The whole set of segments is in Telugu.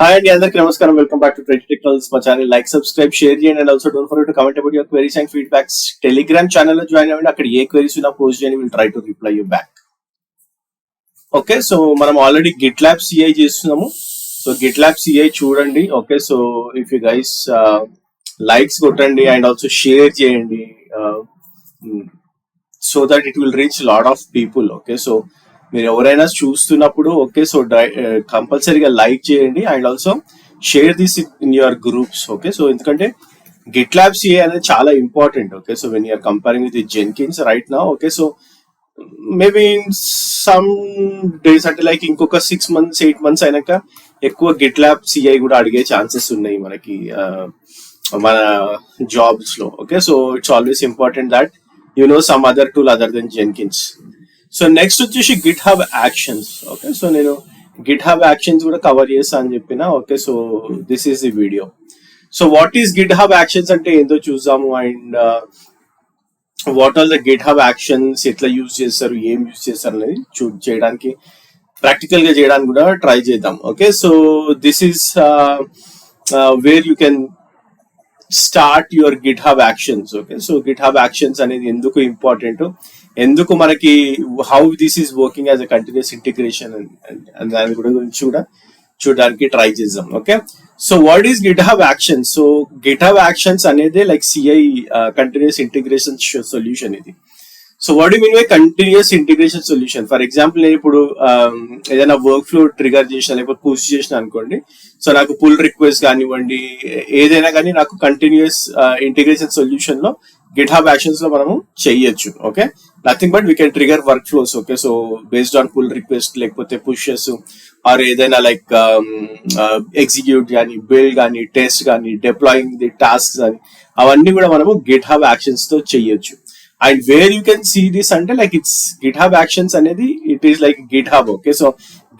Hi and అందరికీ నమస్కారం. Welcome back to trend technologies. మా ఛానల్ లైక్, సబ్స్క్రైబ్, షేర్ చేయండి and also don't forget to comment about your queries and feedbacks. Telegram channel లో జాయిన్ అవ్వండి. అక్కడ ఏ క్వెరీస్ ఉన్నా పోస్ట్ చేయండి. విల్ ట్రై to reply you back. Okay, so మనం ఆల్రెడీ గిట్ ల్యాబ్ సిఐ చేస్తున్నాము. సో గిట్ ల్యాబ్ సిఐ చూడండి. Okay, so if you guys likes కొట్టండి అండ్ ఆల్సో షేర్ చేయండి so that it will reach lot of people. Okay, so మీరు ఎవరైనా చూస్తున్నప్పుడు ఓకే, సో కంపల్సరీగా లైక్ చేయండి and also share this in your groups. Okay, so ఎందుకంటే గిట్ ల్యాబ్ సిఏ అనేది చాలా important. Okay, so when you're comparing with Jenkins right now. Okay, so maybe in some days అంటే లైక్ ఇంకొక 6 months 8 months అయినాక ఎక్కువ గిట్ ల్యాబ్ సిఐ కూడా అడిగే ఛాన్సెస్ ఉన్నాయి మనకి మన జాబ్స్ లో. Okay, so it's always important that you know some other tool other than Jenkins. So next వచ్చేసి GitHub actions. Okay, so నేను గిట్ హబ్ యాక్షన్స్ కూడా కవర్ చేస్తా అని చెప్పిన. Okay, so this is the video. So what is GitHub actions అంటే ఏందో చూద్దాము and what are the GitHub actions, ఎట్లా యూజ్ చేస్తారు, ఏం యూజ్ చేస్తారు అనేది చేయడానికి ప్రాక్టికల్ గా చేయడానికి కూడా ట్రై చేద్దాం. Okay, so this is where you can start your GitHub actions. Okay, so GitHub actions అనేది ఎందుకు ఇంపార్టెంట్, ఎందుకు మనకి how this is working as a continuous integration and దాని గురించి కూడా చూడడానికి ట్రై చేద్దాం. Okay, so what is GitHub actions? So GitHub actions అనేది like CI continuous integration solution ఇది. So what you mean by continuous integration solution? For example నేను ఇప్పుడు ఏదైనా వర్క్ ఫ్లో ట్రిగర్ చేసిన లేకపోతే పుష్ చేసిన అనుకోండి, సో నాకు పుల్ రిక్వెస్ట్ కానివ్వండి ఏదైనా కానీ నాకు కంటిన్యూస్ ఇంటిగ్రేషన్ సొల్యూషన్ లో గిట్ హబ్ యాక్షన్స్ లో మనము చెయ్యొచ్చు. Okay, nothing but we can trigger workflows. Okay, so based on pull request లేకపోతే పుషెస్ ఆర్ ఏదైనా లైక్ ఎగ్జిక్యూట్ కానీ బిల్డ్ కానీ టెస్ట్ కానీ డిప్లాయింగ్ ది టాస్క్ కానీ అవన్నీ కూడా మనము గిట్ హబ్ యాక్షన్స్ తో చెయ్యొచ్చు. And where you can see this అంటే like it's GitHub actions అనేది it is like GitHub. Okay, so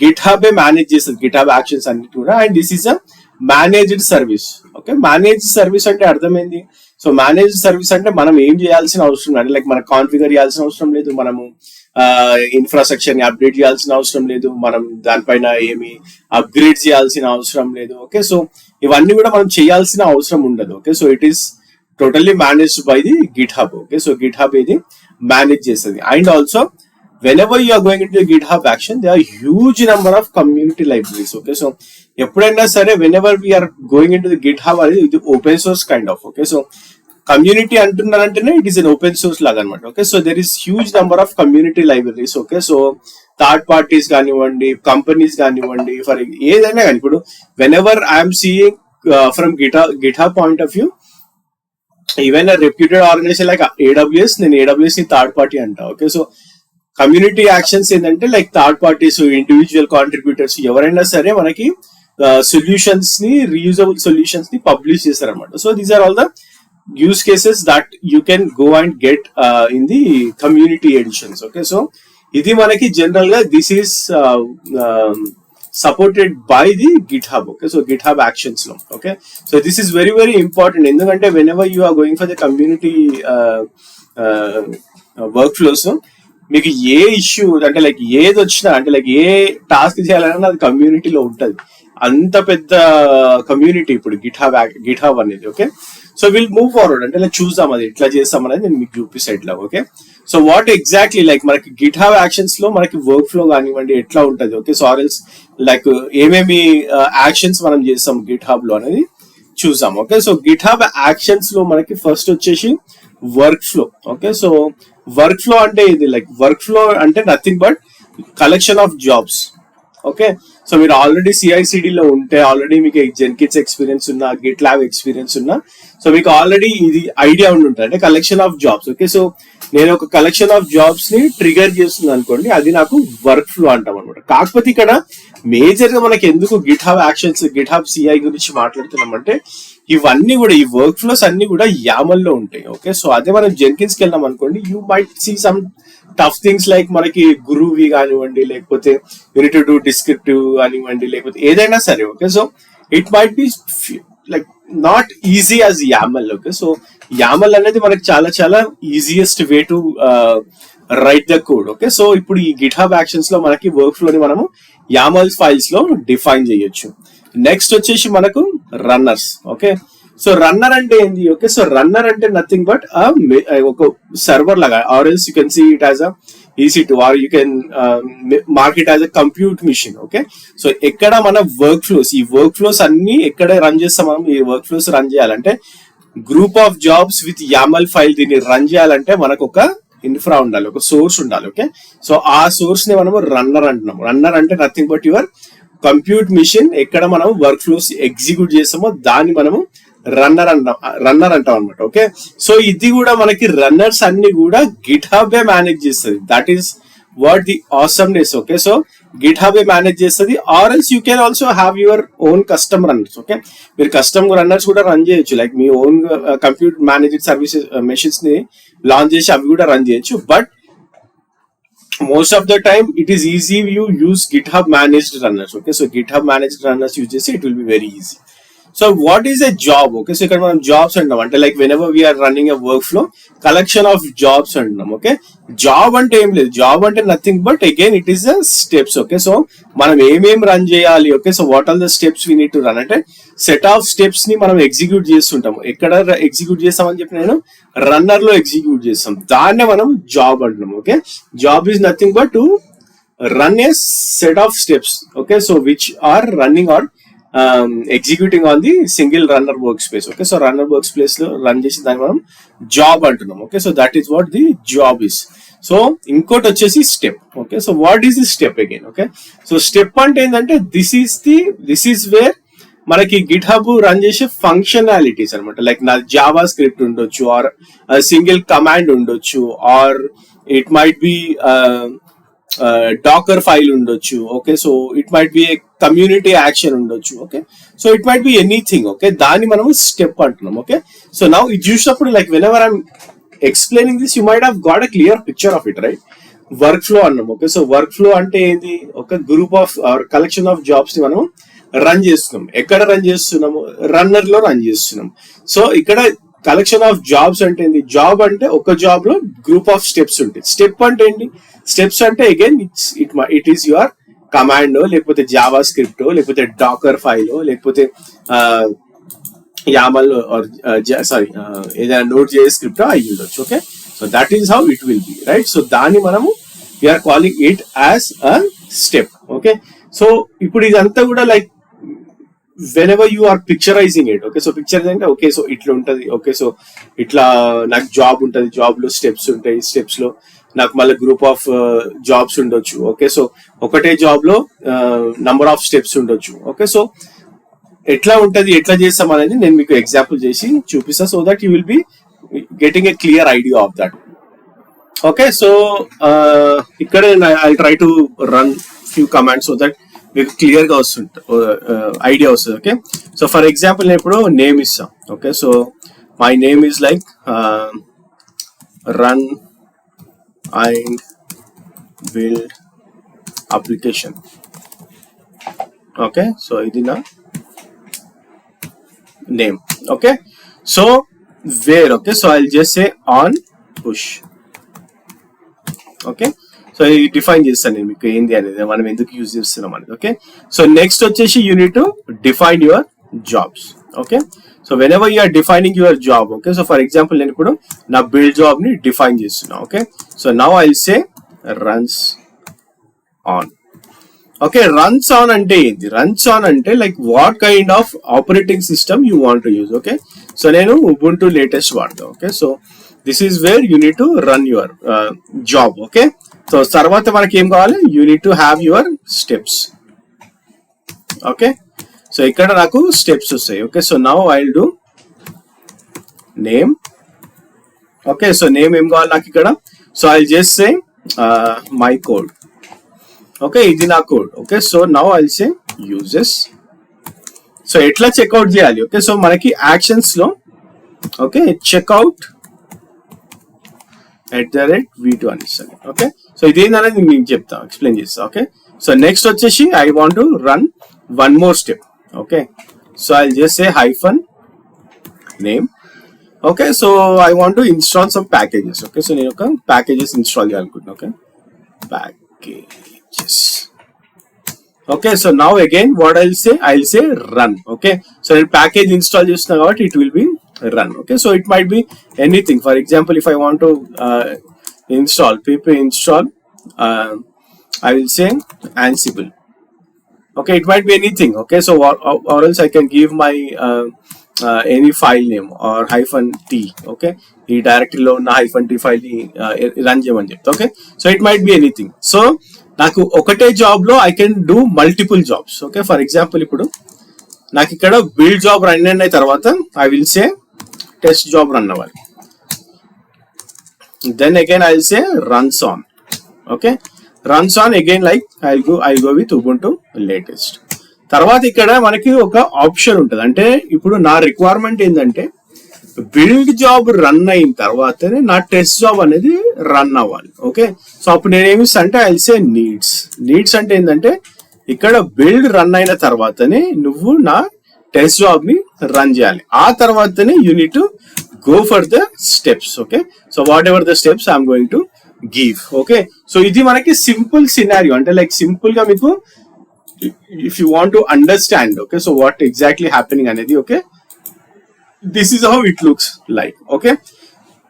Git hub manage చేస్తుంది గిట్ హబ్ యాక్షన్స్ అన్నిటి కూడా. And this is a managed service. Okay, managed service అంటే అర్థమైంది. సో మేనేజ్డ్ సర్వీస్ అంటే మనం ఏం చేయాల్సిన అవసరం లేదు, లైక్ మనం కాన్ఫిగర్ చేయాల్సిన అవసరం లేదు, మనము ఇన్ఫ్రాస్ట్రక్చర్ ని అప్డేట్ చేయాల్సిన అవసరం లేదు, మనం దానిపైన ఏమి అప్గ్రేడ్ చేయాల్సిన అవసరం లేదు. ఓకే, సో ఇవన్నీ కూడా మనం చేయాల్సిన అవసరం ఉండదు. Okay, so it is totally managed by the GitHub. Okay, so GitHub ఇది మేనేజ్ చేస్తుంది. And also whenever you are going into the GitHub action, there are huge number of community libraries. Okay, so ఎప్పుడైనా సరే whenever we are going into the GitHub అనేది ఇది open source kind of. Okay, so community అంటున్నారంటేనే it is an open source లాగా అనమాట. Okay, so there is huge number of community libraries. Okay, so third parties కానివ్వండి, కంపెనీస్ కానివ్వండి, ఫర్ ఏదైనా కానీ ఇప్పుడు whenever I am seeing from GitHub point of view, even reputed organization like AWS, నేను AWS ని థర్డ్ పార్టీ అంటా. ఓకే, సో కమ్యూనిటీ యాక్షన్స్ ఏంటంటే like third parties, individual contributors ఎవరైనా సరే మనకి సొల్యూషన్స్ ని, రీయూజబుల్ సొల్యూషన్స్ ని పబ్లిష్ చేస్తారనమాట. So these are all the use cases that you can go and get in the community editions. Okay, so ఇది మనకి జనరల్ గా this is supported by the GitHub. Okay, so GitHub actions lo. Okay, so this is very very important endukante whenever you are going for the community workflows, మీకు ఏ ఇష్యూ అంటే లైక్ ఏది వచ్చినా అంటే లైక్ ఏ టాస్క్ చేయాలన్నా అది కమ్యూనిటీలో ఉంటుంది. అంత పెద్ద కమ్యూనిటీ ఇప్పుడు గిట్హబ్ అనేది. Okay, so will move forward అంటే లైక్ చూద్దాం అది ఎట్లా చేస్తాం అనేది నేను మీకు చూపిస్తా ఇట్లా. Okay, so what exactly like మనకి గిట్హబ్ యాక్షన్స్ లో మనకి వర్క్ ఫ్లో కానివ్వండి ఎట్లా ఉంటుంది. ఓకే, సో ఆర్ఎల్స్ లైక్ ఏమేమి యాక్షన్స్ మనం చేస్తాం గిట్హబ్ లో అనేది చూసాం. ఓకే, సో గిట్హబ్ యాక్షన్స్ లో మనకి ఫస్ట్ వచ్చేసి work flow. Okay, so workflow అంటే ఇది లైక్ వర్క్ ఫ్లో అంటే nothing but collection of jobs. Okay, so మీరు ఆల్రెడీ CI/CD లో ఉంటే, ఆల్రెడీ మీకు జెన్కిన్స్ ఎక్స్పీరియన్స్ ఉన్నా, గిట్ ల్యాబ్ ఎక్స్పీరియన్స్ ఉన్నా, సో మీకు ఆల్రెడీ ఇది ఐడియా ఉండి ఉంటుంది అంటే collection of jobs. Okay, so నేను ఒక కలెక్షన్ ఆఫ్ జాబ్స్ ని ట్రిగర్ చేస్తుంది అనుకోండి, అది నాకు వర్క్ ఫ్లో అంటాం అనమాట. కాకపోతే ఇక్కడ మేజర్ గా మనకి ఎందుకు గిట్హబ్ యాక్షన్స్, గిట్హబ్ CI గురించి మాట్లాడుతున్నాం అంటే ఇవన్నీ కూడా ఈ వర్క్ ఫ్లోస్ అన్ని కూడా YAML లో ఉంటాయి. ఓకే, సో అదే మనం జెన్కిన్స్ కి వెళ్ళాం అనుకోండి, you might see some tough things like మనకి గురువి కానివ్వండి, లేకపోతే యూనిట్ టు డిస్క్రిప్టివ్ కానివ్వండి, లేకపోతే ఏదైనా సరే. Okay, so it might be like not easy as YAML. Okay, so YAML అనేది మనకి చాలా చాలా easiest way to right the code. Okay, so ఇప్పుడు ఈ గిట్హబ్ యాక్షన్స్ లో మనకి వర్క్ ఫ్లో ని మనము YAML ఫైల్స్ లో డిఫైన్ చేయొచ్చు. నెక్స్ట్ వచ్చేసి మనకు రన్నర్స్. ఓకే, సో రన్నర్ అంటే ఏంది? ఓకే, సో రన్నర్ అంటే నథింగ్ బట్ ఒక సర్వర్ లాగా, or else you can see it as a EC2 or you can mark it as a compute machine. Okay, so ఎక్కడ మన వర్క్ ఫ్లోస్, ఈ వర్క్ ఫ్లోస్ అన్ని ఎక్కడ రన్ చేస్తాం మనం? ఈ వర్క్ ఫ్లోస్ రన్ చేయాలంటే group of jobs with YAML file దీన్ని రన్ చేయాలంటే మనకు ఒక ఇన్ఫ్రా ఉండాలి, ఒక సోర్స్ ఉండాలి. ఓకే, సో ఆ సోర్స్ ని మనము రన్నర్ అంటున్నాం. రన్నర్ అంటే nothing but your compute machine. ఎక్కడ మనం వర్క్ ఫ్లోస్ ఎగ్జిక్యూట్ చేస్తామో దాన్ని మనము రన్నర్ అంటాం అనమాట. ఓకే, సో ఇది కూడా మనకి రన్నర్స్ అన్ని కూడా GitHub మేనేజ్ చేస్తుంది. That is what the awesomeness. Okay, so GitHub manage చేస్తుంది. Or else you can also have your own custom runners. Okay, మీరు కస్టమ్ రన్నర్స్ కూడా రన్ చేయొచ్చు, లైక్ మీ own computer managed services machines ని లాంచ్ చేసి అవి కూడా రన్ చేయొచ్చు. But most of the time it is easy you use GitHub managed runners. Okay, so GitHub managed runners use this, it will be very easy. So what is a job? Okay, so ఇక్కడ మనం జాబ్స్ అంటాం అంటే like whenever we're running a workflow, collection of jobs అంటున్నాం. ఓకే, జాబ్ అంటే ఏం లేదు, జాబ్ అంటే nothing but again it is the steps. Okay, so మనం ఏమేం రన్ చేయాలి? Okay, so what are the steps we need to run అంటే సెట్ ఆఫ్ స్టెప్స్ ని మనం ఎగ్జిక్యూట్ చేస్తుంటాము. ఎక్కడ ఎగ్జిక్యూట్ చేస్తామని చెప్పి నేను రన్నర్ లో ఎగ్జిక్యూట్ చేస్తాం, దాన్నే మనం జాబ్ అంటున్నాం. Okay, job is nothing but to run a set of steps. Okay, so which are running or executing on the single runner workspace. Okay, so runner workspace లో రన్ చేసి దాన్ని మనం జాబ్ అంటున్నాం. Okay, so that is what the job is. So ఇంకోటి వచ్చేసి step. Okay, so what is the step again? Okay, so step అంటే ఏంటంటే దిస్ ఈస్ వేర్ మనకి GitHub రన్ చేసే ఫంక్షనాలిటీస్ అనమాట. లైక్ నా జావా స్క్రిప్ట్ ఉండొచ్చు, ఆర్ సింగిల్ కమాండ్ ఉండొచ్చు, or it might be Docker file ఉండొచ్చు. Okay, so it might be a community action ఉండొచ్చు. Okay, so it might be anything. Okay, దాన్ని మనం స్టెప్ అంటున్నాం. ఓకే, సో నౌ ఇది చూసినప్పుడు like whenever I'm explaining this you might have got a clear picture of it, right? Workflow అన్నాం. ఓకే, సో వర్క్ ఫ్లో అంటే ఏంది? ఒక group of collection of jobs ని మనం రన్ చేస్తున్నాం. ఎక్కడ రన్ చేస్తున్నాము? రన్నర్ లో రన్ చేస్తున్నాం. సో ఇక్కడ కలెక్షన్ ఆఫ్ జాబ్స్ అంటే ఏంటి? జాబ్ అంటే ఒక జాబ్ లో గ్రూప్ ఆఫ్ స్టెప్స్ ఉంటాయి. స్టెప్ అంటే ఏంటి? స్టెప్స్ అంటే again it is your command, లేకపోతే జావా స్క్రిప్ట్, లేకపోతే డాకర్ ఫైల్, లేకపోతే YAML సారీ ఏదైనా నోట్ చేసే స్క్రిప్ట్ అయి ఉండొచ్చు. Okay, so that is how it will be, right? So దాన్ని మనము we're calling it as a step. Okay, so ఇప్పుడు ఇదంతా కూడా like whenever you are picturizing it. Okay, so picturizing అంటే ఓకే, సో ఇట్లా ఉంటది. ఓకే, సో ఇట్లా నాకు జాబ్ ఉంటది, జాబ్ లో స్టెప్స్ ఉంటాయి, స్టెప్స్ లో నాకు మళ్ళీ గ్రూప్ ఆఫ్ జాబ్స్ ఉండొచ్చు. ఓకే, సో ఒకటే జాబ్ లో నంబర్ ఆఫ్ స్టెప్స్ ఉండొచ్చు. ఓకే, సో ఎట్లా ఉంటది, ఎట్లా చేస్తాం అనేది నేను మీకు ఎగ్జాంపుల్ చేసి చూపిస్తా, so that you will be getting a clear idea of that. Okay, so ఇక్కడ I try to run few commands so that మీకు క్లియర్ గా వస్తుంట ఐడియా వస్తుంది. ఓకే, సో ఫర్ ఎగ్జాంపుల్ నేను ఇప్పుడు నేమ్ ఇస్తాం. Okay, so my name is like run and build application. Okay, so ఇది నా name. Okay, so where, okay, so I just say on push. Okay, so ఇది డిఫైన్ చేస్తాను నేను మీకు ఏంది అనేది, మనం ఎందుకు యూజ్ చేస్తున్నాం అనేది. ఓకే, సో నెక్స్ట్ వచ్చేసి you need to define your jobs. Okay, so whenever you're defining your job. Okay, so for example నేను ఇప్పుడు నా బిల్డ్ జాబ్ ని డిఫైన్ చేస్తున్నా. Okay, so now I say runs on. Okay, runs on అంటే ఏంటి? రన్స్ ఆన్ అంటే like what kind of operating system you want to use. Okay, so నేను ఉబుంటు లేటెస్ట్ వాడతా. Okay, so this is where you need to run your job. Okay, so తర్వాత మనకి ఏం కావాలి? You need to have your steps. Okay, so ఇక్కడ నాకు స్టెప్స్ వస్తాయి. Okay, so now I will do name. Okay, so name ఏం కావాలి నాకు ఇక్కడ? So I just say my code. Okay, ఇది నా code. Okay, so now I say uses. So ఎట్లా చెక్అవుట్ చేయాలి? ఓకే, సో మనకి యాక్షన్స్ లో ఓకే చెక్అవుట్ @v2 అని ఇస్తాను. ఓకే, సో ఇదేందనేది మీకు చెప్తా, ఎక్స్ప్లెయిన్ చేస్తా. ఓకే, సో నెక్స్ట్ వచ్చేసి I want to run one more step. Okay, so I just say hyphen name. Okay, so I want to install some packages. Okay, so నేను ఒక ప్యాకేజెస్ ఇన్స్టాల్ చేయాలనుకుంటున్నా. Okay, packages. Okay, so now again what I'll say run. Okay, so in package install just now it will be run. Okay, so it might be anything. For example, if I want to install pp install, I will say Ansible. Okay, it might be anything. Okay, so or else I can give my any file name or -t. Okay, ఈ డైరెక్టరీలో ఉన్న -t ఫైల్ ని రన్ చేయమని చెప్తా. Okay, so it might be anything. So నాకు ఒకటే జాబ్ లో I can do multiple jobs. Okay, for example ఇప్పుడు నాకు ఇక్కడ బిల్డ్ జాబ్ రన్ అయిన తర్వాత I will say test job run అవ్వాలి. Then again I will say runs on. Okay, runs on again, like I'll go with Ubuntu latest. తర్వాత ఇక్కడ మనకి ఒక ఆప్షన్ ఉంటుంది. అంటే ఇప్పుడు నా రిక్వైర్మెంట్ ఏంటంటే బిల్డ్ జాబ్ రన్ అయిన తర్వాతనే నా టెస్ట్ జాబ్ అనేది రన్ అవ్వాలి. ఓకే, సో అప్పుడు నేనేమి అంటే ఐ సే నీడ్స్ అంటే ఏంటంటే ఇక్కడ బిల్డ్ రన్ అయిన తర్వాతనే నువ్వు నా టెస్ట్ జాబ్ ని రన్ చేయాలి. ఆ తర్వాతనే you need to go for the steps. Okay, so whatever the steps I'm going to give. Okay, so ఇది మనకి సింపుల్ సినారియో. అంటే లైక్ సింపుల్ గా మీకు if you want to understand. Okay, so what exactly happening అనేది. Okay, this is how it looks like. Okay,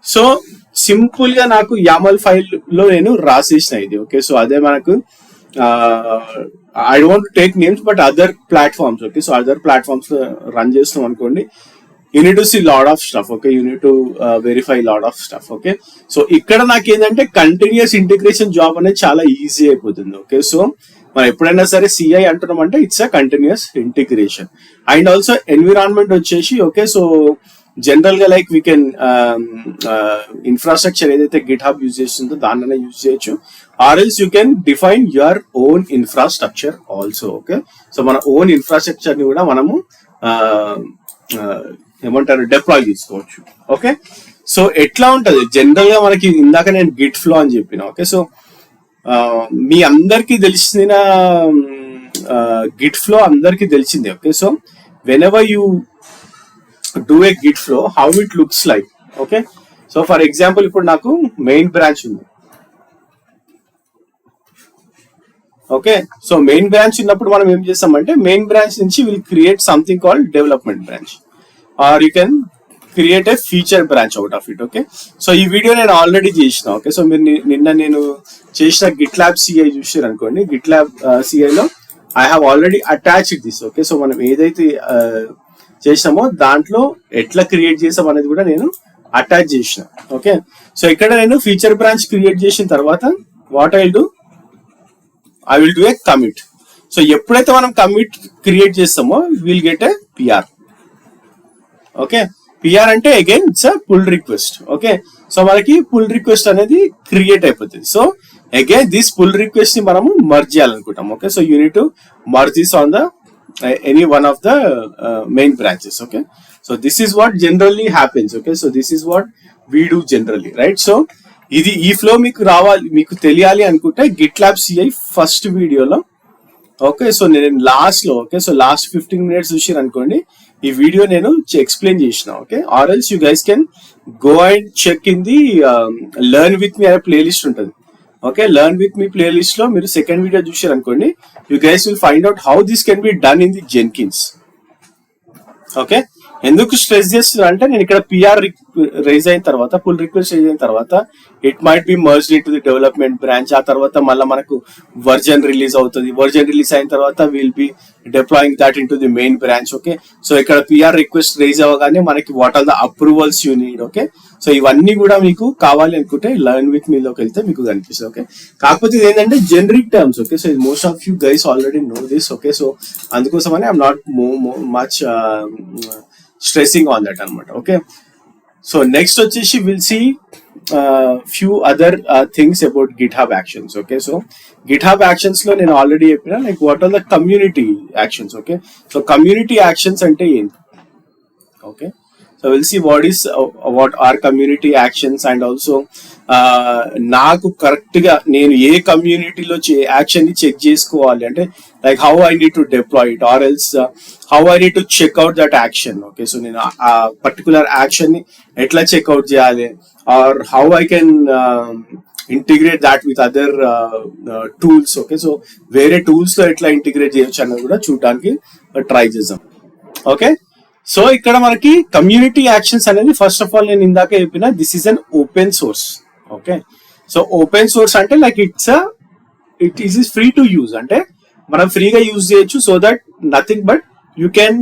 so simple గా నాకు యామల్ ఫైల్ లో నేను రాసేసిన ఇది. ఓకే, సో అదే మనకు I don't take names but other platforms. Okay, so other platforms లో రన్ చేస్తాం అనుకోండి, you need to see lot of stuff. Okay, you need to verify lot of stuff. Okay, so ఇక్కడ నాకు ఏంటంటే కంటిన్యూస్ ఇంటిగ్రేషన్ జాబ్ అనేది చాలా ఈజీ అయిపోతుంది. ఓకే, సో మనం ఎప్పుడైనా సరే సిఐ అంటున్నాం అంటే it's a continuous integration. And also environment వచ్చేసి ఓకే, సో జనరల్ గా లైక్ వీ కెన్ ఇన్ఫ్రాస్ట్రక్చర్ ఏదైతే గిట్ హబ్ యూజ్ చేస్తుందో దాన్ని యూజ్ చేయొచ్చు, are else you can define your own infrastructure also. Okay, so మన ఓన్ ఇన్ఫ్రాస్ట్రక్చర్ ని కూడా మనము ఏమంటారు డిప్లాయ్ చేసుకోవచ్చు. ఓకే, సో ఎట్లా ఉంటది జనరల్ గా మనకి ఇందాక నేను గిట్ ఫ్లో అని చెప్పిన. ఓకే, సో మీ అందరికి తెలిసిన గిట్ ఫ్లో అందరికి తెలిసిందే. Okay, so whenever you do a git flow how it looks like. Okay, so for example ఇప్పుడు నాకు మెయిన్ బ్రాంచ్ ఉంది. ఓకే, సో మెయిన్ బ్రాంచ్ ఉన్నప్పుడు మనం ఏం చేస్తామంటే మెయిన్ బ్రాంచ్ నుంచి will create something called development branch, or you can create a feature branch out of it. Okay, so ఈ వీడియో నేను ఆల్రెడీ చేసిన. ఓకే, సో మీరు నిన్న నేను చేసిన గిట్ ల్యాబ్ సిఐ చూసారు అనుకోండి, గిట్ ల్యాబ్ సిఐలో I have already attached this. Okay, so మనం ఏదైతే చేసామో దాంట్లో ఎట్లా క్రియేట్ చేసాం అనేది కూడా నేను అటాచ్ చేసిన. ఓకే, సో ఇక్కడ నేను ఫీచర్ బ్రాంచ్ క్రియేట్ చేసిన తర్వాత what I will do a commit. So ఎప్పుడైతే మనం కమిట్ క్రియేట్ చేస్తామో will get a PR. Okay, PR అంటే again it's a pull request. Okay, so మనకి పుల్ రిక్వెస్ట్ అనేది క్రియేట్ అయిపోతుంది. So again this pull request ని మనము మర్జ్ చేయాలనుకుంటాం. Okay, so you need to merge this on the any one of the main branches. Okay, so this is what generally happens. Okay, so this is what we do generally, right. So ఇది ఈ ఫ్లో మీకు రావాలి, మీకు తెలియాలి అనుకుంటే గిట్ ల్యాబ్ సిఐ ఫస్ట్ వీడియోలో. ఓకే, సో నేను లాస్ట్ లో ఓకే, సో లాస్ట్ 15 minutes చూసారు అనుకోండి, ఈ వీడియో నేను ఎక్స్ప్లెయిన్ చేసిన. Okay, or else you guys can go and check in the learn with me అనే ప్లేలిస్ట్ ఉంటుంది. Okay, learn with me playlist లో మీరు సెకండ్ వీడియో చూసారు అనుకోండి, you guys will find out how this can be done in the Jenkins. Okay, ఎందుకు స్ట్రెస్ చేస్తున్నా అంటే నేను ఇక్కడ పిఆర్ రైజ్ అయిన తర్వాత పుల్ రిక్వెస్ట్ రైజ్ అయిన తర్వాత it might be merged into the development branch. ఆ తర్వాత మళ్ళీ మనకు వర్జన్ రిలీజ్ అవుతుంది. వర్జన్ రిలీజ్ అయిన తర్వాత will be deploying that into the main branch. Okay, so ఇక్కడ పిఆర్ రిక్వెస్ట్ రైజ్ అవ్వగానే మనకి what are the approvals you need. Okay, so ఇవన్నీ కూడా మీకు కావాలి అనుకుంటే లర్న్ విత్ మీలోకి వెళ్తే మీకు కనిపిస్తుంది. ఓకే, కాకపోతే ఇది ఏంటంటే generic terms. Okay, so most of you guys already know this. Okay, so అందుకోసమని I'm not much stressing on that అనమాట. ఓకే, సో నెక్స్ట్ వచ్చేసి will see few other things about GitHub Actions. Okay, so GitHub Actions లో నేను ఆల్రెడీ చెప్పిన like what are the community actions. Okay, so community actions అంటే ఏంటి. Okay, so will see what are community actions and also నాకు కరెక్ట్ గా నేను ఏ కమ్యూనిటీలో యాక్షన్ ని చెక్ చేసుకోవాలి అంటే like how I need to deploy it or else how I need to checkout that action. Okay, so నేను ఆ పర్టికులర్ యాక్షన్ ని ఎట్లా చెక్అవుట్ చేయాలి or how I can integrate that with other tools. Okay, so వేరే టూల్స్ లో ఎట్లా ఇంటిగ్రేట్ చేయొచ్చు అన్నది కూడా చూడడానికి ట్రై చేద్దాం. ఓకే, సో ఇక్కడ మనకి కమ్యూనిటీ యాక్షన్స్ అనేది ఫస్ట్ ఆఫ్ ఆల్ నేను ఇందాక చెప్పిన this is an open source. Okay, so open source అంటే like it is free to use, అంటే మనం ఫ్రీగా యూజ్ చేయొచ్చు. So that nothing but you can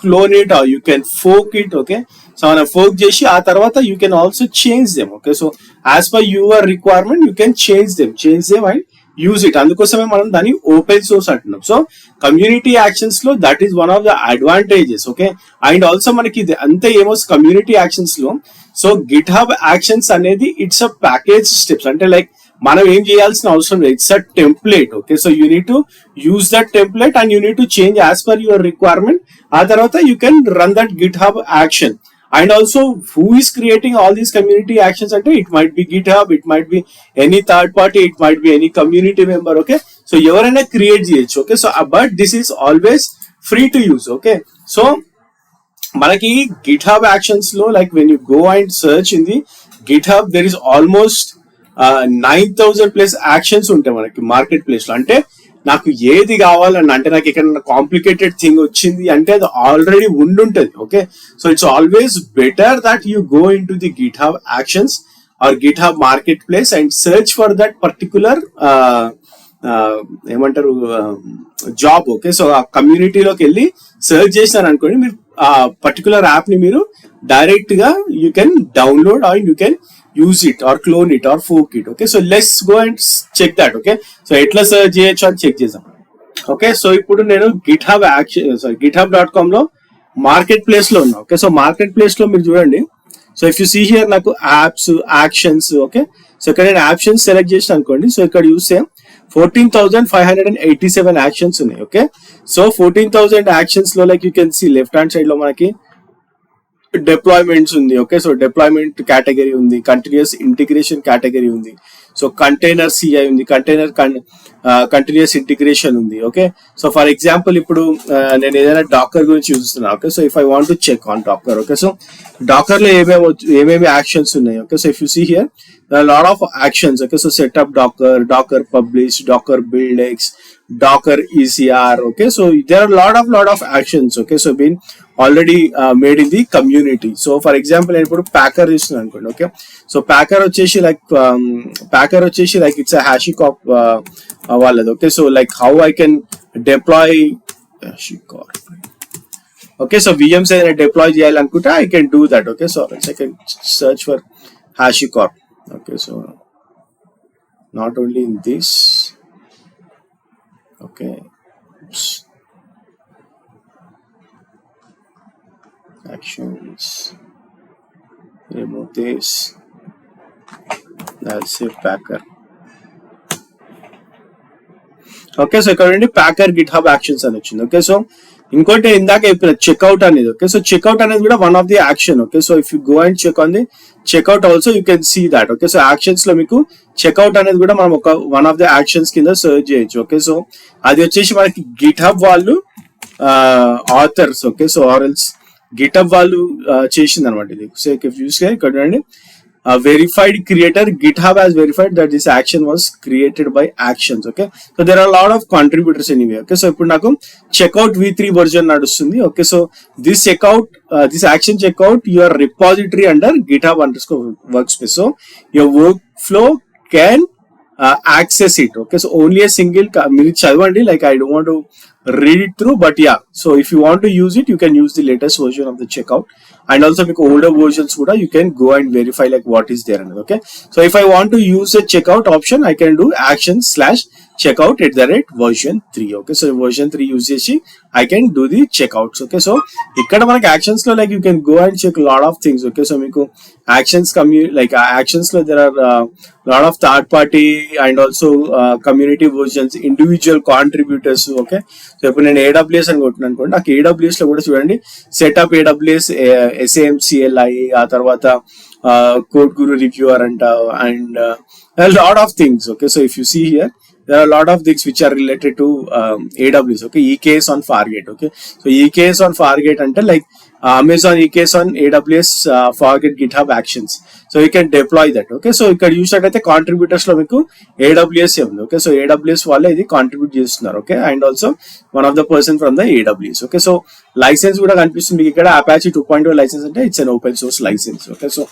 clone it or you can fork it. Okay, so మనం ఫోక్ చేసి ఆ తర్వాత you can also change them. Okay, so as per your requirement you can change them and use it. అందుకోసమే మనం దాన్ని ఓపెన్ సోర్స్ అంటున్నాం. సో కమ్యూనిటీ యాక్షన్స్ లో that is one of the advantages. Okay, and also మనకి ఇది అంతే ఏమొస్తుంది కమ్యూనిటీ యాక్షన్స్ లో. సో గిట్ హబ్ యాక్షన్స్ అనేది ఇట్స్ అ ప్యాకేజ్ స్టెప్స్, అంటే లైక్ మనం ఏం చేయాల్సిన అవసరం లేదు, it's a template. Okay, so you need to use that template and you need to change as per your requirement. ఆ తర్వాత you can run that Git hub action. And also, who is creating all these community actions? It might be GitHub, it might be any third party, it might be any community member. Okay, so ఎవరైనా క్రియేట్ చేయొచ్చు. Okay, so but this is always free to use. Okay, so మనకి GitHub actions లో like when you go and search in the GitHub, there is almost 9,000 plus actions ఉంటాయి మనకి మార్కెట్ ప్లేస్ లో. అంటే నాకు ఏది కావాలని, అంటే నాకు ఇక్కడ కాంప్లికేటెడ్ థింగ్ వచ్చింది అంటే అది ఆల్రెడీ ఉండుంటది. Okay, so it's always better that you go into the GitHub actions or GitHub marketplace and search for that particular ఏమంటారు జాబ్. ఓకే, సో ఆ కమ్యూనిటీలోకి వెళ్ళి సెర్చ్ చేసినారు అనుకోండి, మీరు ఆ పర్టికులర్ యాప్ ని మీరు డైరెక్ట్ గా you can download or you can use it or clone it or fork it. Okay, so let's go and check that. Okay, so etla search cheyochu ani check chesam. Okay, so ippudu nenu github.com lo market place lo unna. Okay, so market place lo meer chudandi. So if you see here naku apps actions. Okay, so ikkada nenu actions select chesina anukondi, so ikkada చూస్తే 14,587 actions ఉన్నాయి. Okay, so 14,000 actions lo like you can see left hand side lo manaki deployments ఉంది. ఓకే, సో డిప్లాయ్మెంట్ కేటగిరీ ఉంది, కంటిన్యూస్ ఇంటిగ్రేషన్ కేటగిరీ ఉంది, సో కంటైనర్ సిఐ ఉంది, కంటిన్యూస్ ఇంటిగ్రేషన్ ఉంది. ఓకే, సో ఫర్ ఎగ్జాంపుల్ ఇప్పుడు నేను ఏదైనా డాకర్ గురించి చూస్తున్నాను. Okay, so if I want to check on Docker. Okay, so Docker లో ఏమేమి యాక్షన్స్ ఉన్నాయి. Okay, so if you see here lot of actions. Okay, so setup Docker, Docker publish, Docker build x, Docker ECR. Okay, so there are lot of actions. Okay, so been already made in the community. So for example, నేను ఇప్పుడు ప్యాకర్ తీసుకున్నాను అనుకోండి. ఓకే, సో ప్యాకర్ వచ్చేసి లైక్ ఇట్స్ a HashiCorp వాళ్ళది. Okay, so like how I can deploy HashiCorp. Okay, so VMs ఏదైనా డిప్లాయ్ చేయాలనుకుంటే I can do that. Okay, so I can search for HashiCorp. Okay, so not only in this. Okay, oops. Actions, remove this, that's a packer. Okay, so ఇక్కడ నుండి ప్యాకర్ గిట్ హబ్ యాక్షన్స్ అని వచ్చింది. ఓకే, సో ఇంకోటి ఇందాక చెప్పిన చెక్అవుట్ అనేది. ఓకే, సో చెక్అవుట్ అనేది కూడా one of the action. Okay, so if you go and check on the checkout also you can see that. Okay, so actions లో మీకు చెక్అవుట్ అనేది కూడా మనం ఒక వన్ ఆఫ్ ది యాక్షన్స్ కింద సర్చ్ చేయొచ్చు. ఓకే, సో అది వచ్చేసి మనకి గిట్ హబ్ వాళ్ళు authors. Okay, so or else GitHub వాళ్ళు చేసింది అనమాట ఇది. సో ఇఫ్ యూస్ ఇక్కడ చూడండి, verified creator, GitHub has verified that this action was created by actions. Okay, so there are a lot of contributors anyway. Okay, so ఇప్పుడు నాకు checkout v3 version నడుస్తుంది. Okay, so this checkout this action checkout your repository under GitHub_workspace, so your workflow can access it. Okay, so only a single మీరు చదవండి, like I don't want to read it through, but yeah, so if you want to use it you can use the latest version of the checkout, and also మీకు older versions kuda you can go and verify like what is there. Okay, so if I want to use a checkout option I can do action/checkout @version 3. Okay, so version 3 use చేసి I can do the checkouts. Okay, so ఇక్కడ మనకి actions లో like you can go and check lot of things. Okay, so మీకు actions like actions లో there are lot of third party and also community versions, individual contributors. Okay, so ఇప్పుడు నేను AWS అని కొట్టిన అనుకోండి, నాకు AWS లో కూడా చూడండి సెటప్ AWS SAMCLI, ఆ తర్వాత కోడ్ గురు రివ్యూవర్ అంట, and lot of things. Okay, so if you see here there are a lot of things which are related to AWS. Okay, EKS on Fargate. Okay, so EKS on Fargate ante like Amazon EKS on AWS Forget GitHub Actions. So you can deploy that. Okay, so ఇక్కడ చూసినట్టయితే కాంట్రిబ్యూటర్స్ లో మీకు AWS ఉంది. ఓకే, సో AWS వాళ్ళే ఇది కాంట్రిబ్యూట్ చేస్తున్నారు. Okay, and also one of the person from the AWS. Okay, so license కూడా కనిపిస్తుంది మీకు ఇక్కడ. Apache 2.0 లైసెన్స్ అంటే it's an open source license. Okay, so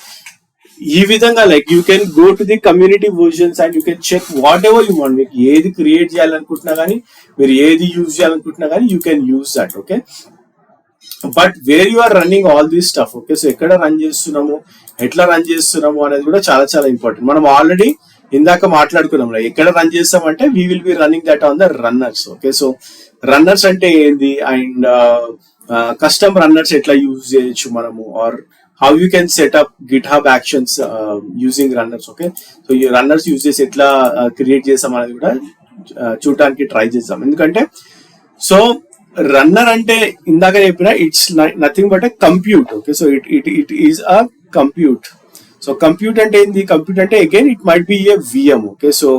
ఈ విధంగా like you can go to the community versions and you can check whatever you want. మీకు ఏది క్రియేట్ చేయాలనుకుంటున్నా కానీ, మీరు ఏది యూజ్ చేయాలనుకుంటున్నా కానీ you can use that. Okay, but where you are running all this stuff. Okay, so ఎక్కడ రన్ చేస్తున్నాము, ఎట్లా రన్ చేస్తున్నాము అనేది కూడా చాలా చాలా ఇంపార్టెంట్. మనం ఆల్రెడీ ఇందాక మాట్లాడుకున్నాం ఎక్కడ రన్ చేస్తామంటే we will be running that on the runners. Okay, so runners అంటే ఏంది అండ్ కస్టమ్ రన్నర్స్ ఎట్లా యూజ్ చేయొచ్చు మనము, are how you can set up GitHub actions using runners. Okay, so ఈ రన్నర్స్ యూజ్ చేసి ఎట్లా క్రియేట్ చేస్తాం అనేది కూడా చూడటానికి ట్రై చేద్దాం. ఎందుకంటే సో రన్నర్ అంటే ఇందాక చెప్పిన it's nothing but a compute. Okay, so it is a compute. So compute అంటే ఏంది, కంప్యూట్ అంటే again it might be a VM. Okay, so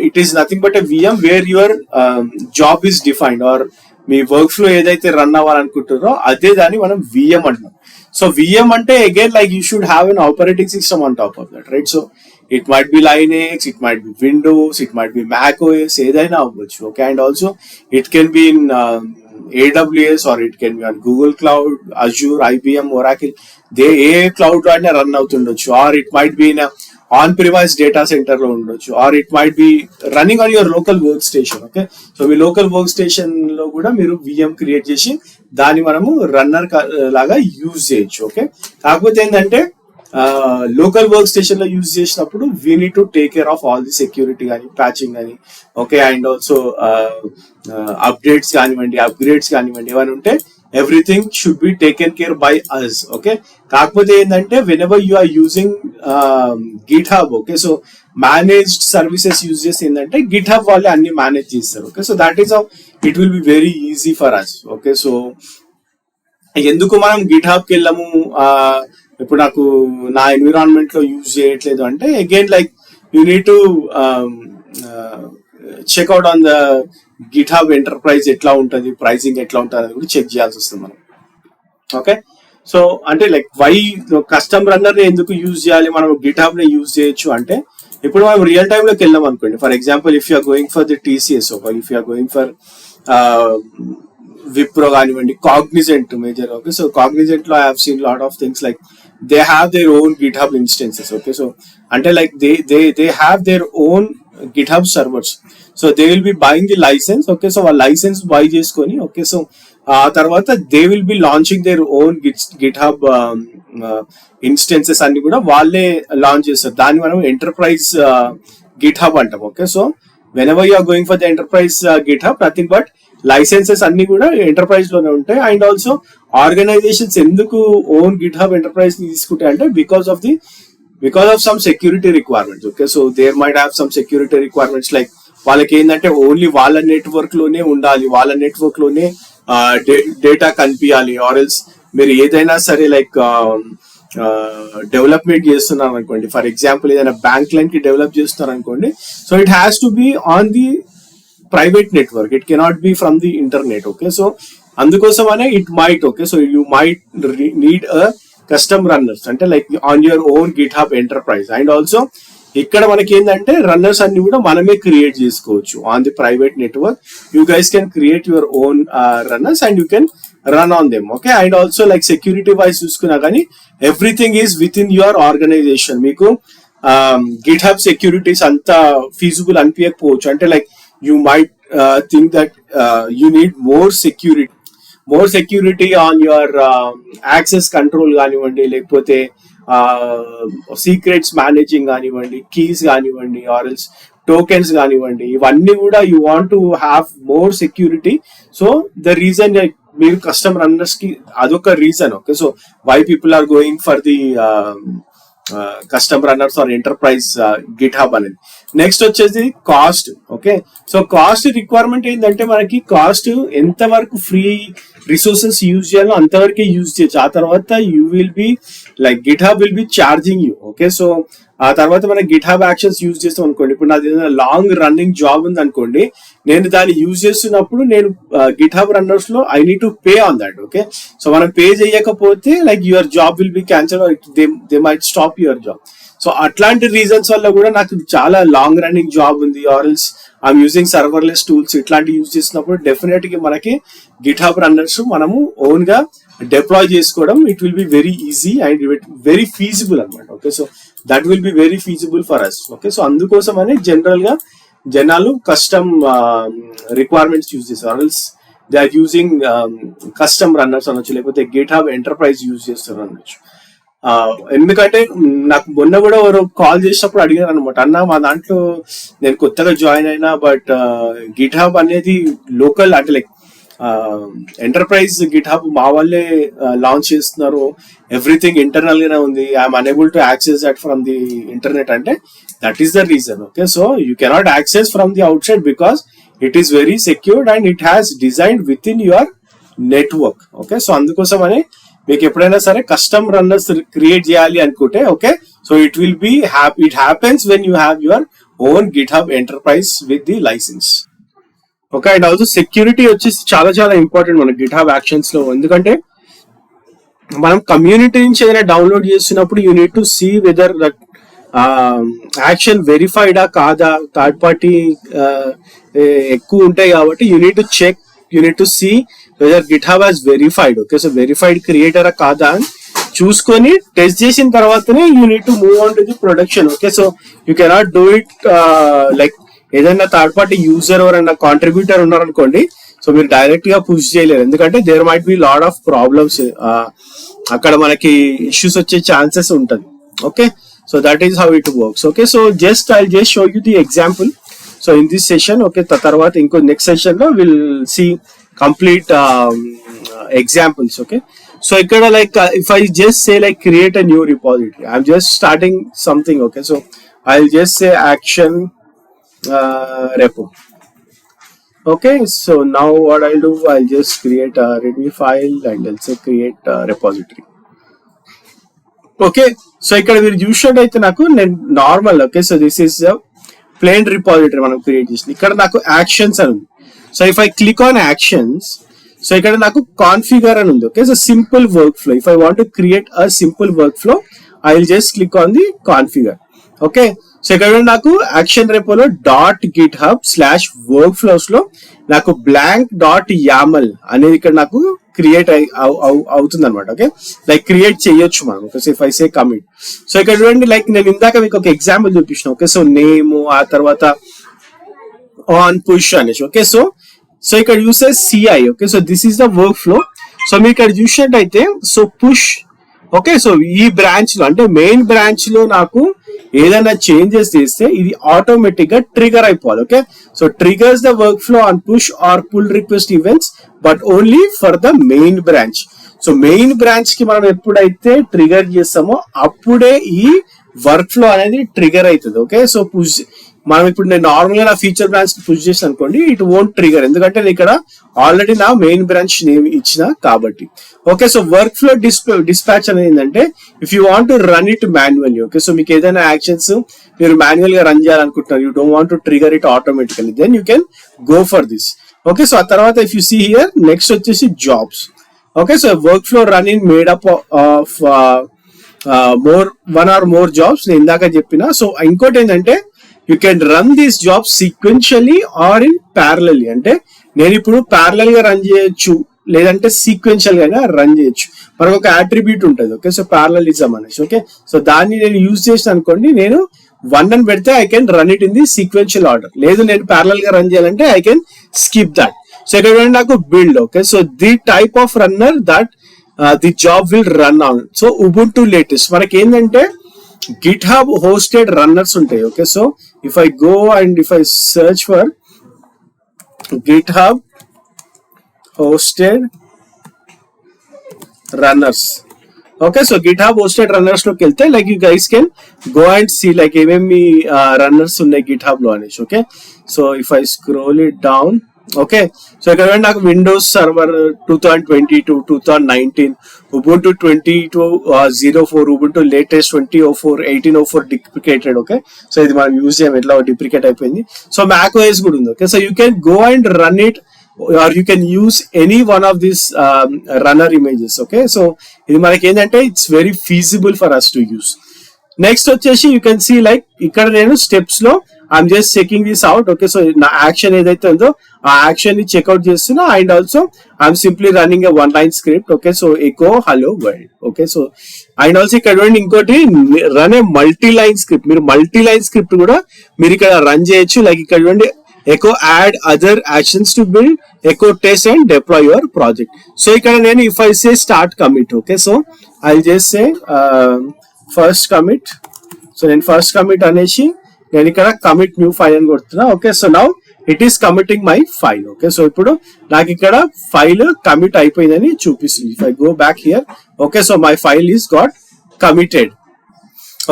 it is nothing but a VM where your job is defined, or మీ వర్క్ ఫ్లో ఏదైతే రన్ అవ్వాలనుకుంటారో అదే దాన్ని మనం VM అంటున్నాం. So VM ante again like you should have an operating system on top of that, right? So it might be Linux, it might be Windows, it might be Mac OS, edaina avvochu. Okay, and also it can be in AWS or it can be on Google Cloud, Azure, IBM, Oracle. They a cloud lo aina run avutundochu, or it might be in a on-premise data center lo undochu, or it might be running on your local workstation. Okay, so me local workstation లో కూడా మీరు VM క్రియేట్ చేసి దాన్ని మనము రన్నర్ లాగా యూజ్ చేయొచ్చు. ఓకే, కాకపోతే ఏంటంటే లోకల్ వర్క్ స్టేషన్ లో యూజ్ చేసినప్పుడు we need to take care of all the security కానీ, ప్యాచింగ్ కానీ. ఓకే, అండ్ ఆల్సో అప్డేట్స్ కానివ్వండి, అప్గ్రేడ్స్ కానివ్వండి, ఏమైనా ఉంటే everything should be taken care by us. Okay, కాకపోతే ఏంటంటే whenever you are using GitHub, okay, so managed services use చేసి ఏంటంటే GitHub వాళ్ళే అన్ని మేనేజ్ చేస్తారు. Okay, so that is how it will be very easy for us. Okay, so ఎందుకు మనం GitHubకి వెళ్ళాము, ఇప్పుడు నాకు నా ఎన్విరాన్మెంట్ లో యూజ్ చేయట్లేదు అంటే again like you need to checkout on the GitHub enterprise ఎట్లా ఉంటుంది, ప్రైసింగ్ ఎట్లా ఉంటుంది అని కూడా చెక్ చేయాల్సి వస్తుంది మనం. ఓకే, సో అంటే లైక్ వై కస్టమ్ రన్నర్ ఎందుకు యూజ్ చేయాలి, మనం GitHub ని యూజ్ చేయొచ్చు అంటే ఇప్పుడు మనం రియల్ టైమ్ లోకి వెళ్ళాం అనుకోండి. For example if you're going for the TCS, if you're going for Wipro కానివ్వండి, Cognizant major. Okay, so Cognizant లో I have seen lot of things like they have their own GitHub instances. Okay, so అంటే like they have their own GitHub servers. So they will be buying the license. Okay, so వాళ్ళ లైసెన్స్ బై చేసుకొని, ఓకే, సో ఆ తర్వాత they will be launching their own GitHub instances అన్ని కూడా వాళ్ళే లాంచ్ చేస్తారు. దాన్ని మనం ఎంటర్ప్రైజ్ GitHub అంటాం. Okay, so whenever you are going for the enterprise GitHub, nothing but licenses అన్ని కూడా ఎంటర్ప్రైజ్ లోనే ఉంటాయి. అండ్ ఆల్సో ఆర్గనైజేషన్స్ ఎందుకు ఓన్ GitHub ఎంటర్ప్రైజ్ తీసుకుంటాయి అంటే because of some security requirements. Okay, so there might have some security requirements like వాళ్ళకి ఏంటంటే ఓన్లీ వాళ్ళ నెట్వర్క్ లోనే ఉండాలి, వాళ్ళ నెట్వర్క్ లోనే డేటా కనిపించాలి, ఆర్ ఎల్స్ మీరు ఏదైనా సరే లైక్ డెవలప్మెంట్ చేస్తున్నారు అనుకోండి. ఫర్ ఎగ్జాంపుల్ ఏదైనా బ్యాంక్ లైన్ కి డెవలప్ చేస్తున్నారు అనుకోండి, so it has to be on the private network, it cannot be from the internet. Okay, so అందుకోసమనే it might, okay, so you might need a custom runners అంటే like on your own GitHub enterprise. And also ఇక్కడ మనకి ఏంటంటే రన్నర్స్ అన్ని కూడా మనమే క్రియేట్ చేసుకోవచ్చు on the private network. You guys can create your own runners and you can run on them. Okay, and also like security wise చూసుకున్నా కానీ everything is within your organisation. మీకు GitHub సెక్యూరిటీస్ అంతా ఫీజిబుల్ అనిపించకపోవచ్చు. అంటే like you might think that you need more security on your access control కానివ్వండి, లేకపోతే సీక్రెట్స్ మేనేజింగ్ కానివ్వండి, కీస్ కానివ్వండి, ఆర్ ఎల్స్ టోకెన్స్ కానివ్వండి, ఇవన్నీ కూడా you want to have more security. So the reason మీరు కస్టమ్ రన్నర్స్ కి అదొక reason. Okay, so why people are going for the custom runners or enterprise GitHub అనేది. నెక్స్ట్ వచ్చేసి cost. Okay, so cost requirement ఏంటంటే మనకి కాస్ట్ ఎంత వరకు ఫ్రీ రిసోర్సెస్ యూజ్ చేయాలో అంతవరకే యూజ్ చేయొచ్చు. ఆ తర్వాత you will be like GitHub will be charging you. Okay, so ఆ తర్వాత మనం GitHub యాక్షన్స్ యూజ్ చేస్తాం అనుకోండి. ఇప్పుడు నాది ఏదైనా లాంగ్ రన్నింగ్ జాబ్ ఉంది అనుకోండి, నేను దాన్ని యూజ్ చేస్తున్నప్పుడు నేను గిట్ హబ్ రన్నర్స్ లో I need to pay on that. Okay, so మనం పే చేయకపోతే like your job will be cancel, they might stop your job. So అట్లాంటి రీజన్స్ వల్ల కూడా నాకు చాలా లాంగ్ రన్నింగ్ జాబ్ ఉంది, or else I'm using serverless tools ఇట్లాంటివి యూజ్ చేసినప్పుడు డెఫినెట్ గా మనకి గిట్ హబ్ రన్నర్స్ మనము ఓన్ గా డిప్లాయ్ చేసుకోవడం it will be very easy and very feasible అనమాట. Okay, so that will be very feasible for us. Okay, so అందుకోసం అని జనరల్ గా జనాలు కస్టమ్ రిక్వైర్మెంట్స్ యూజ్ చేస్తారు, or else they are using custom runners అనొచ్చు, లేకపోతే గిట్ హబ్ ఎంటర్ప్రైజ్ యూజ్ చేస్తారు అనొచ్చు. ఎందుకంటే నాకు మొన్న కూడా ఎవరు కాల్ చేసినప్పుడు అడిగారు అనమాట, అన్న మా దాంట్లో నేను కొత్తగా జాయిన్ అయినా బట్ గిట్ హబ్ అనేది లోకల్ అంటే లైక్ ఎంటర్ప్రైజ్ గిట్ హబ్ మా వాళ్ళే లాంచ్ చేస్తున్నారు, ఎవ్రీథింగ్ ఇంటర్నల్ గానే ఉంది, I'm unable to access that from the internet అంటే that is the reason. Okay, so you cannot access from the outside because it is very secured and it has designed within your network. Okay, so అందుకోసం అని మీకు ఎప్పుడైనా సరే కస్టమ్ రన్నర్స్ క్రియేట్ చేయాలి అనుకుంటే okay, so it will be it happens when you have your own GitHub enterprise with the license. Okay, and also security వచ్చేసి చాలా చాలా ఇంపార్టెంట్ మన గిట్ హబ్ యాక్షన్స్ లో. ఎందుకంటే మనం కమ్యూనిటీ నుంచి ఏదైనా డౌన్లోడ్ చేస్తున్నప్పుడు you need to see whether that action వెరిఫైడా కాదా, థర్డ్ పార్టీ ఎక్కువ ఉంటాయి కాబట్టి you need to check, you need to see whether GitHub has verified. Okay, so verified క్రియేటరా కాదా అని చూసుకొని టెస్ట్ చేసిన తర్వాతనే you need to move on to the production. Okay, so you cannot do it like ఏదైనా థర్డ్ పార్టీ యూజర్ ఎవరైనా కాంట్రిబ్యూటర్ ఉన్నారనుకోండి, సో మీరు డైరెక్ట్ గా పుష్ చేయలేరు, ఎందుకంటే there might be lot of problems, అక్కడ మనకి ఇష్యూస్ వచ్చే ఛాన్సెస్ ఉంటుంది. Okay, so that is how it works. Okay, so I just show you the example so in this session. Okay, తర్వాత ఇంకో నెక్స్ట్ సెషన్ లో will see complete examples. Okay, so ikkada like if I just say like create a new repository, I'm just starting something. Okay, so I'll just say action repo. Okay, so now what I'll do, I'll just create a readme file and I'll say create a repository. Okay, so ikkada మీరు చూసినట్టయితే నాకు నేను normal. Okay, so this is plain repository మనం క్రియేట్ చేసింది. ఇక్కడ నాకు యాక్షన్స్ అని ఉంది. So if I click on actions, so ఇక్కడ నాకు కాన్ఫిగర్ అని ఉంది. Okay, so simple workflow, if I want to create a simple workflow I will just click on the configure. Okay, so ఇక్కడ నాకు యాక్షన్ రెపోలో dot GitHub slash workflows లో నాకు బ్లాంక్ డాట్ యామల్ అనేది ఇక్కడ నాకు క్రియేట్ అవుతుంది అనమాట. ఓకే, లైక్ క్రియేట్ చేయొచ్చు మనం. Okay, so if I say commit, so ఇక్కడ చూడండి లైక్ నేను ఇందాక మీకు ఒక ఎగ్జాంపుల్ చూపించిన. ఓకే, సో నేమ్, ఆ తర్వాత ఆన్ పుష్ అనేసి. ఓకే, సో ఇక్కడ చూస్తే CI. Okay, so this is the work flow. So మీరు ఇక్కడ చూసినట్టయితే సో పుష్. ఓకే, సో ఈ బ్రాంచ్ లో అంటే మెయిన్ బ్రాంచ్ లో నాకు ఏదైనా చేంజెస్ చేస్తే ఇది ఆటోమేటిక్ గా ట్రిగర్ అయిపోవాలి. Okay, so triggers the workflow on push or pull request events but only for the main branch. So main branch కి మనం ఎప్పుడైతే ట్రిగర్ చేస్తామో అప్పుడే ఈ వర్క్ ఫ్లో అనేది ట్రిగర్ అవుతుంది. ఓకే, సో పుష్ మనం ఇప్పుడు నేను నార్మల్ గా నా ఫీచర్ బ్రాంచ్ కి పుష్ చేసి అనుకోండి, ఇట్ వోంట్ ట్రిగర్, ఎందుకంటే నేను ఇక్కడ ఆల్రెడీ నా మెయిన్ బ్రాంచ్ నేమ్ ఇచ్చిన కాబట్టి. Okay, so workflow dispatch అనేది ఏంటంటే if you want to run it manually. Okay, so మీకు ఏదైనా యాక్షన్స్ మీరు మాన్యువల్ గా రన్ చేయాలనుకుంటున్నారు, you don't want to trigger it automatically, then you can go for this. Okay, so ఆ తర్వాత if you see here next వచ్చేసి jobs. Okay, so workflow running made up of one or more jobs నేను ఇందాక చెప్పిన. సో ఇంకోటి ఏంటంటే you can run these jobs sequentially or in parallelly. అంటే నేను ఇప్పుడు ప్యారలల్ గా రన్ చేయొచ్చు, లేదంటే సీక్వెన్షియల్ గా రన్ చేయొచ్చు. మనకు ఒక అట్రిబ్యూట్ ఉంటుంది. ఓకే, సో ప్యారలలిజం అనేసి. ఓకే, సో దాన్ని నేను యూజ్ చేసిన అనుకోండి, నేను 1 అని పెడితే I can run it in the sequential order. లేదు నేను ప్యారలల్ గా రన్ చేయాలంటే I can skip that. So ఇక్కడ నాకు build. Okay, so the type of runner that the job will run on. So Ubuntu latest మనకి ఏంటంటే GitHub hosted runners ఉంటాయి. Okay, so if I go and if I search for GitHub hosted runners. Okay, so GitHub hosted runners లోకి వెళ్తే like you guys can go and see like ఏమేమి రన్నర్స్ ఉన్నాయి GitHub లో అనేసి. Okay, so if I scroll it down, okay, so ఇక్కడ నాకు Windows server 2022 2019 Ubuntu 2204 Ubuntu latest 2004 1804 deprecated. Okay, so ఇది మనం యూజ్ చేయం, ఎట్లా డిప్రికేట్ అయిపోయింది. సో మ్యాక్ ఓఎస్ కూడా ఉంది. Okay, so you can go and run it or you can use any one of these runner images. Okay, so ఇది మనకి ఏంటంటే it's very feasible for us to use. Next వచ్చేసి యూ కెన్ సీ లైక్ ఇక్కడ నేను స్టెప్స్ లో I'm just checking this out. Okay, so నా యాక్షన్ ఏదైతే ఉందో ఆ యాక్షన్ ని చెక్అవుట్ చేస్తున్నా and also I'm simply running a one line script. Okay, so echo hello world. Okay, so and also ఇక్కడ ఇంకోటి run a multi line script. మీరు మల్టీ లైన్ స్క్రిప్ట్ కూడా మీరు ఇక్కడ రన్ చేయొచ్చు. లైక్ ఇక్కడ చూడండి echo add other actions to build, echo test and deploy your project. So ఇక్కడ నేను if I say start commit, okay, so I'll just say first commit. So then first commit అనేసి నేను ఇక్కడ commit new file అని కొడుతున్నా. Okay, so now it is committing my file. Okay, so ఇప్పుడు నాకు ఇక్కడ ఫైల్ కమిట్ అయిపోయిందని చూపిస్తుంది. If I go back here, okay, so my file is got committed.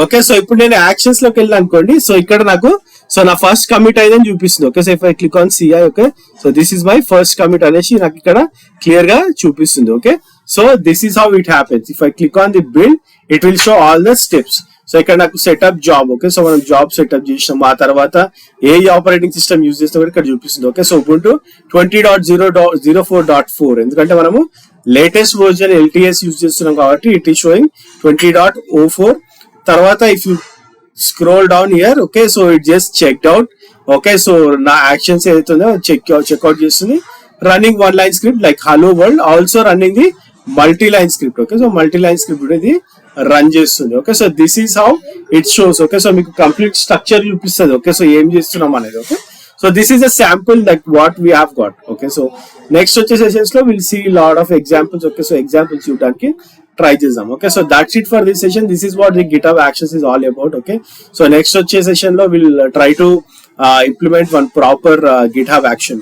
Okay, so ఇప్పుడు నేను యాక్షన్స్ లోకి వెళ్ళాను అనుకోండి. సో ఇక్కడ నాకు సో నా ఫస్ట్ కమిట్ అయిందని చూపిస్తుంది. Okay, so if I click on CI, okay, so this is my first commit అనేసి నాకు ఇక్కడ క్లియర్ గా చూపిస్తుంది. Okay, so this is how it happens. If I click on the build it will show all the steps. So ఇక్కడ నాకు సెటప్ జాబ్. ఓకే, సో మనం జాబ్ సెటప్ చేసినాం, ఆ తర్వాత ఏ ఆపరేటింగ్ సిస్టమ్ యూజ్ చేస్తాం కూడా ఇక్కడ చూపిస్తుంది. ఓకే, సో Ubuntu 20.04.4 ఎందుకంటే మనము లేటెస్ట్ వర్జన్ LTS యూజ్ చేస్తున్నాం కాబట్టి ఇట్ ఈస్ షోయింగ్ 20.04. తర్వాత if you scroll down here, okay, so it just checked out. Okay, so నా యాక్షన్స్ ఏదైతుందో చెక్అవుట్ చేస్తుంది. Running one line script like hello world, also running the multi line script. Okay, so multi line script ఇది రన్ చేస్తుంది. Okay, so this is how it shows. Okay, so మీకు కంప్లీట్ స్ట్రక్చర్ చూపిస్తుంది. ఓకే, సో ఏం చేస్తున్నాం అనేది. Okay, so this is a sample like what we have got. Okay, so next వచ్చే సెషన్స్ లో will see lot of examples. Okay, so examples చూడడానికి ట్రై చేద్దాం. Okay, so that's it for this session. This is what the GitHub Actions is all about. ఓకే, సో నెక్స్ట్ వచ్చే సెషన్ లో విల్ ట్రై టు implement one proper GitHub action.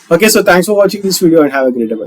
Okay, so thanks for watching this video and have a great day.